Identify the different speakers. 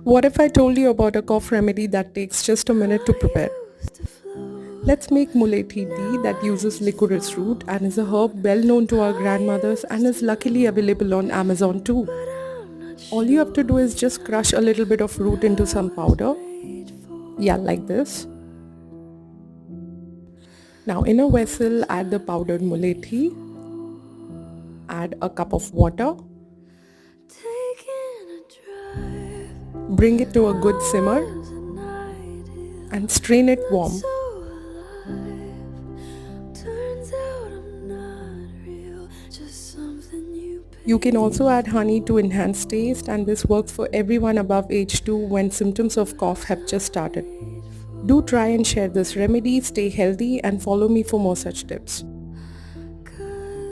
Speaker 1: What if I told you about a cough remedy that takes just a minute to prepare? Let's make Mulethi tea that uses licorice root and is a herb well known to our grandmothers and is luckily available on Amazon too. All you have to do is just crush a little bit of root into some powder. Yeah, like this. Now in a vessel, add the powdered Mulethi, add a cup of water, bring it to a good simmer and strain it warm. You can also add honey to enhance taste, and this works for everyone above age 2 when symptoms of cough have just started. Do try and share this remedy, stay healthy and follow me for more such tips.